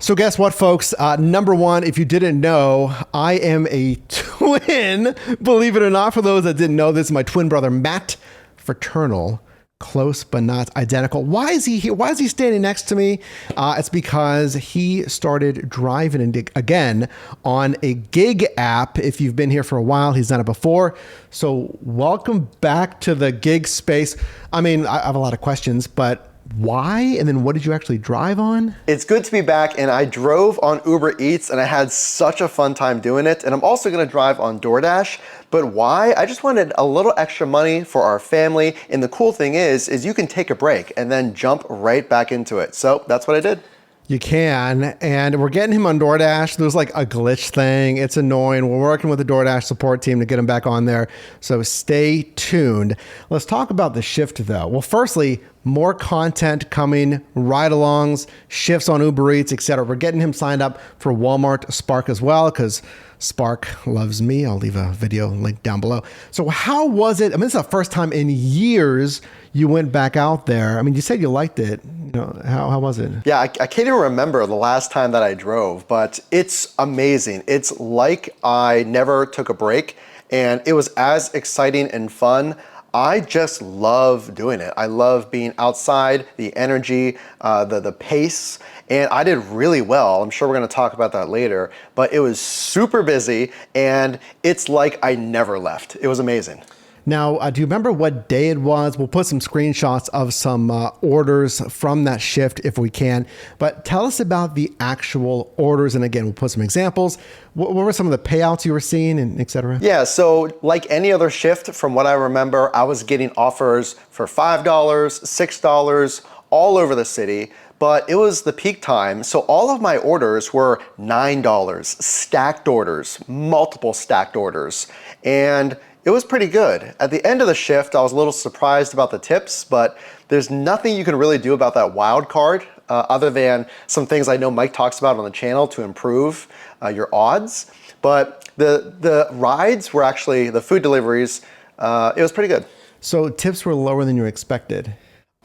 So guess what, folks? Number one, if you didn't know, I am a twin. Believe it or not, for those that didn't know, this is my twin brother, Matt. Fraternal, close but not identical. Why is he here? Why is he standing next to me? It's because he started driving again on a gig app. If you've been here for a while, he's done it before. So welcome back to the gig space. I mean, I have a lot of questions, but why? And then what did you actually drive on? It's good to be back, and I drove on Uber Eats and I had such a fun time doing it. And I'm also gonna drive on DoorDash. But why? I just wanted a little extra money for our family. And the cool thing is you can take a break and then jump right back into it. So that's what I did. You can, and we're getting him on DoorDash. There's like a glitch thing. It's annoying. We're working with the DoorDash support team to get him back on there. So stay tuned. Let's talk about the shift though. Well, firstly, more content coming, ride-alongs, shifts on Uber Eats, etc. We're getting him signed up for Walmart Spark as well because Spark loves me. I'll leave a video link down below. So how was it? I mean, this is the first time in years you went back out there. I mean, you said you liked it. You know, how was it? Yeah, I can't even remember the last time that I drove, but it's amazing. It's like I never took a break, and it was as exciting and fun. I just love doing it. I love being outside, the energy, the pace, and I did really well. I'm sure we're gonna talk about that later, but it was super busy, and it's like I never left. It was amazing. Now, do you remember what day it was? We'll put some screenshots of some orders from that shift if we can, but tell us about the actual orders. And again, we'll put some examples. What were some of the payouts you were seeing and et cetera? Yeah, so like any other shift, from what I remember, I was getting offers for $5, $6, all over the city, but it was the peak time. So all of my orders were $9, stacked orders, multiple stacked orders. And it was pretty good. At the end of the shift, I was a little surprised about the tips, but there's nothing you can really do about that wild card other than some things I know Mike talks about on the channel to improve your odds. But the rides were actually, the food deliveries, it was pretty good. So tips were lower than you expected.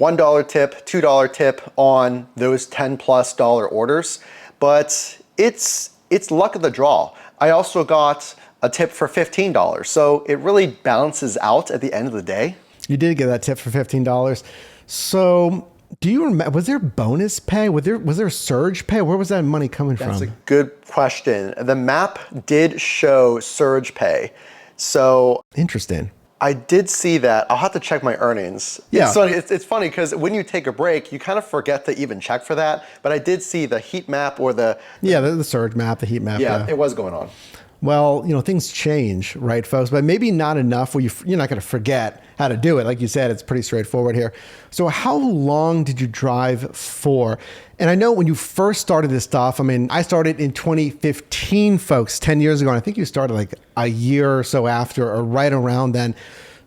$1 tip, $2 tip on those $10+ orders, but it's luck of the draw. I also got a tip for $15. So it really balances out at the end of the day. You did get that tip for $15. So do you remember, was there bonus pay? Was there surge pay? Where was that money coming from? That's a good question. The map did show surge pay. So interesting. I did see that. I'll have to check my earnings. Yeah. It's funny because when you take a break, you kind of forget to even check for that. But I did see the heat map or the surge map, the heat map. Yeah, it was going on. Well, you know, things change, right, folks? But maybe not enough where you're not going to forget how to do it. Like you said, it's pretty straightforward here. So how long did you drive for? And I know when you first started this stuff, I mean, I started in 2015, folks, 10 years ago. And I think you started like a year or so after or right around then.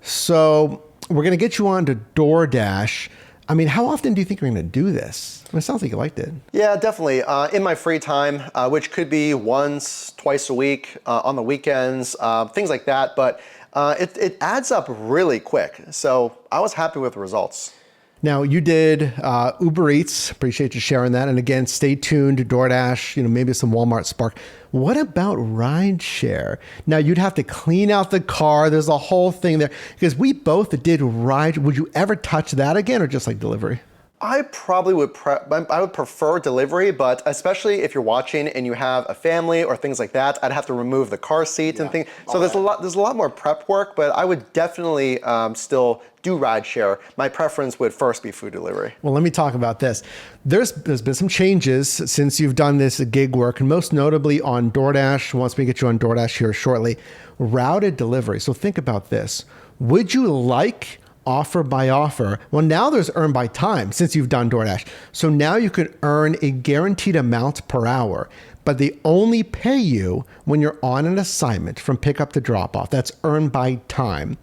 So we're going to get you on to DoorDash. I mean, how often do you think you're going to do this? I mean, it sounds like you liked it. Yeah, definitely. In my free time, which could be once, twice a week, on the weekends, things like that. But it adds up really quick. So I was happy with the results. Now you did Uber Eats. Appreciate you sharing that. And again, stay tuned to DoorDash, you know, maybe some Walmart Spark. What about Rideshare? Now you'd have to clean out the car. There's a whole thing there because we both did ride. Would you ever touch that again or just like delivery? I probably would I would prefer delivery, but especially if you're watching and you have a family or things like that, I'd have to remove the car seat and things. So there's a lot more prep work, but I would definitely still do rideshare. My preference would first be food delivery. Well, let me talk about this. There's been some changes since you've done this gig work, and most notably on DoorDash. Once we get you on DoorDash here shortly, routed delivery. So think about this. Would you like offer by offer? Well, now there's earn by time since you've done DoorDash. So now you could earn a guaranteed amount per hour, but they only pay you when you're on an assignment from pickup to drop off. That's earn by time.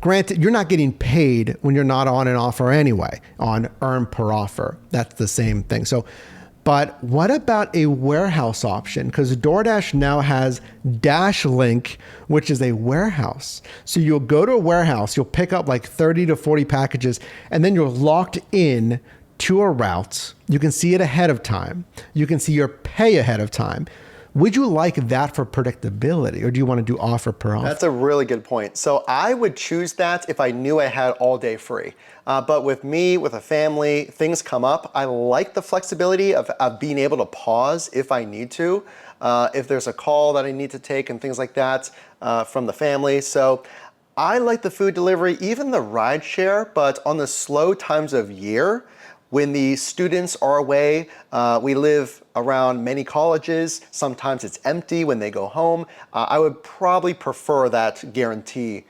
Granted, you're not getting paid when you're not on an offer anyway, on earn per offer. That's the same thing. So, but what about a warehouse option? Because DoorDash now has DashLink, which is a warehouse. So you'll go to a warehouse, you'll pick up like 30 to 40 packages, and then you're locked in to a route. You can see it ahead of time. You can see your pay ahead of time. Would you like that for predictability, or do you want to do offer per offer? That's a really good point. So I would choose that if I knew I had all day free. But with me, with a family, things come up. I like the flexibility of being able to pause if I need to, if there's a call that I need to take and things like that from the family. So I like the food delivery, even the rideshare, but on the slow times of year, when the students are away, we live around many colleges. Sometimes it's empty when they go home. I would probably prefer that guarantee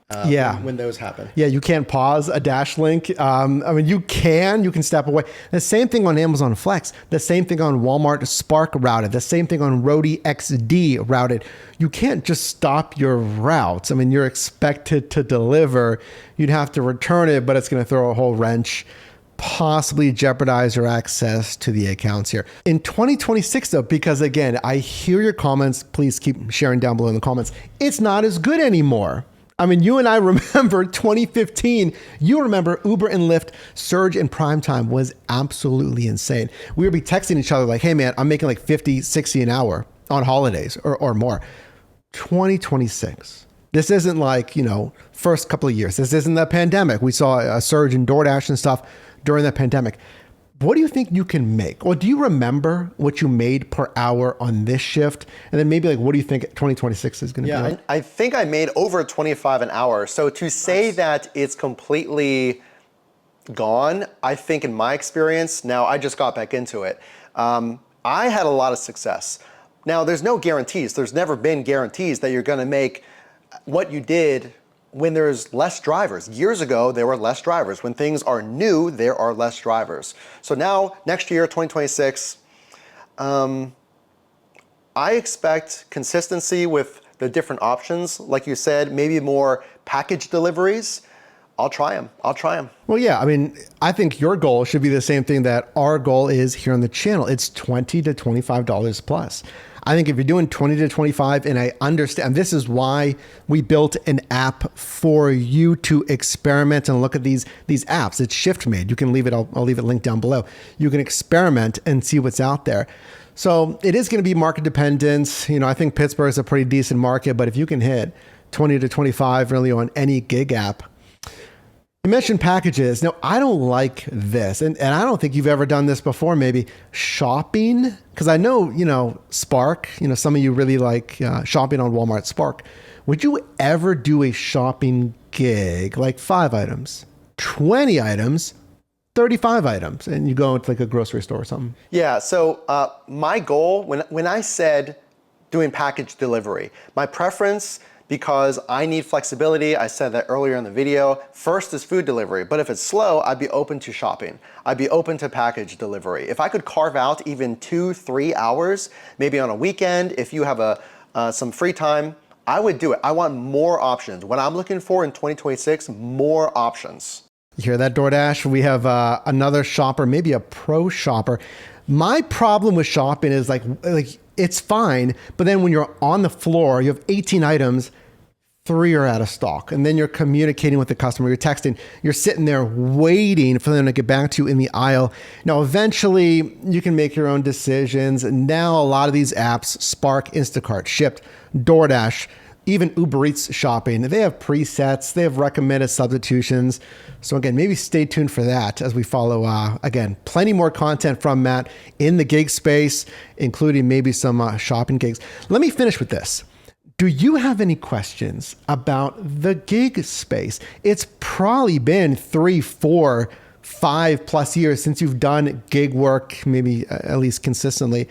when those happen. Yeah, you can't pause a dash link. I mean, you can step away. The same thing on Amazon Flex, the same thing on Walmart Spark routed, the same thing on Roadie XD routed. You can't just stop your routes. I mean, you're expected to deliver. You'd have to return it, but it's going to throw a whole wrench, possibly jeopardize your access to the accounts here. In 2026 though, because again, I hear your comments, please keep sharing down below in the comments. It's not as good anymore. I mean, you and I remember 2015, you remember Uber and Lyft surge in prime time was absolutely insane. We would be texting each other like, hey man, I'm making like 50, 60 an hour on holidays or more. 2026. This isn't like, first couple of years. This isn't the pandemic. We saw a surge in DoorDash and stuff during the pandemic. What do you think you can make? Or do you remember what you made per hour on this shift? And then maybe what do you think 2026 is going to be like? I think I made over 25 an hour. So to say that it's completely gone, I think in my experience, now I just got back into it. I had a lot of success. Now there's no guarantees. There's never been guarantees that you're going to make what you did when there's less drivers. Years ago, there were less drivers. When things are new, there are less drivers. So now, next year, 2026, I expect consistency with the different options. Like you said, maybe more package deliveries. I'll try them. Well, yeah, I mean, I think your goal should be the same thing that our goal is here on the channel. It's $20 to $25 plus. I think if you're doing 20 to 25, and I understand, this is why we built an app for you to experiment and look at these apps. It's shift made. You can leave it, I'll leave it linked down below. You can experiment and see what's out there. So it is going to be market dependent. I think Pittsburgh is a pretty decent market, but if you can hit 20 to 25 really on any gig app. You mentioned packages. Now, I don't like this, and I don't think you've ever done this before, maybe shopping, because I know, Spark, some of you really like shopping on Walmart Spark. Would you ever do a shopping gig, like 5 items, 20 items, 35 items, and you go into like a grocery store or something? Yeah, so my goal, when I said doing package delivery, my preference, because I need flexibility, I said that earlier in the video, first is food delivery, but if it's slow, I'd be open to shopping. I'd be open to package delivery. If I could carve out even 2-3 hours, maybe on a weekend, if you have some free time, I would do it. I want more options. What I'm looking for in 2026, more options. You hear that, DoorDash? We have another shopper, maybe a pro shopper. My problem with shopping is like it's fine, but then when you're on the floor, you have 18 items, 3 are out of stock. And then you're communicating with the customer, you're texting, you're sitting there waiting for them to get back to you in the aisle. Now, eventually you can make your own decisions. And now a lot of these apps, Spark, Instacart, Shipt, DoorDash, even Uber Eats shopping, they have presets, they have recommended substitutions. So again, maybe stay tuned for that as we follow, again, plenty more content from Matt in the gig space, including maybe some shopping gigs. Let me finish with this. Do you have any questions about the gig space? It's probably been 3, 4, 5+ years since you've done gig work, maybe at least consistently.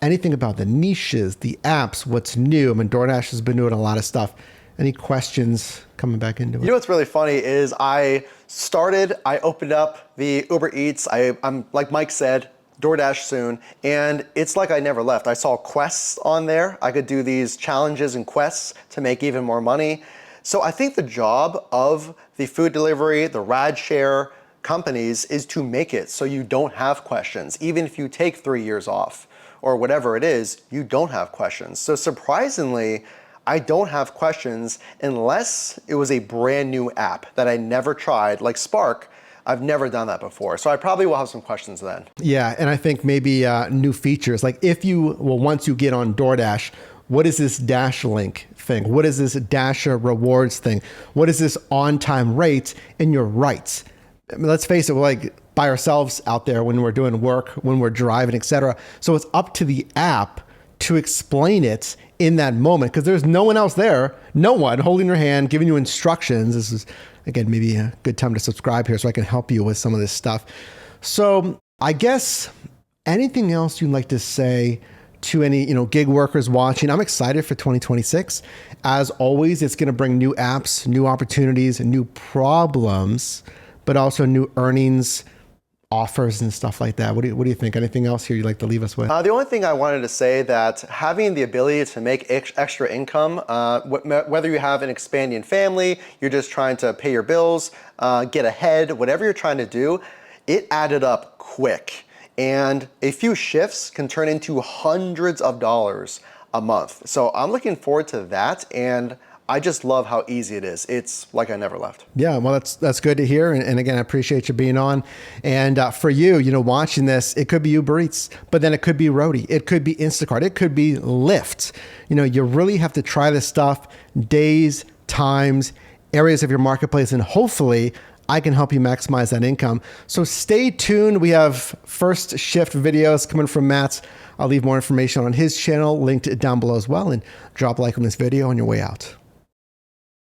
Anything about the niches, the apps, what's new? I mean, DoorDash has been doing a lot of stuff. Any questions coming back into it? You know what's really funny is I opened up the Uber Eats. I'm like Mike said, DoorDash soon, and it's like I never left. I saw quests on there. I could do these challenges and quests to make even more money. So I think the job of the food delivery, the rideshare companies is to make it so you don't have questions. Even if you take 3 years off or whatever it is, you don't have questions. So surprisingly, I don't have questions unless it was a brand new app that I never tried, like Spark. I've never done that before. So I probably will have some questions then. Yeah, and I think maybe new features. Like if you, well, once you get on DoorDash, what is this Dash Link thing? What is this Dash rewards thing? What is this on-time rate and your rights? I mean, let's face it, we're like by ourselves out there when we're doing work, when we're driving, etc. So it's up to the app to explain it in that moment because there's no one else there, no one holding your hand, giving you instructions. This is, again, maybe a good time to subscribe here so I can help you with some of this stuff. So I guess anything else you'd like to say to any, gig workers watching? I'm excited for 2026. As always, it's going to bring new apps, new opportunities, new problems, but also new earnings, offers and stuff like that. What do you think? Anything else here you'd like to leave us with? The only thing I wanted to say that having the ability to make extra income, whether you have an expanding family, you're just trying to pay your bills, get ahead, whatever you're trying to do, it added up quick. And a few shifts can turn into hundreds of dollars a month. So I'm looking forward to that. And I just love how easy it is. It's like I never left. Yeah, well, that's good to hear. And again, I appreciate you being on. And for you, watching this, it could be Uber Eats, but then it could be Roadie. It could be Instacart. It could be Lyft. You really have to try this stuff, days, times, areas of your marketplace, and hopefully I can help you maximize that income. So stay tuned. We have first shift videos coming from Matt. I'll leave more information on his channel linked down below as well, and drop a like on this video on your way out.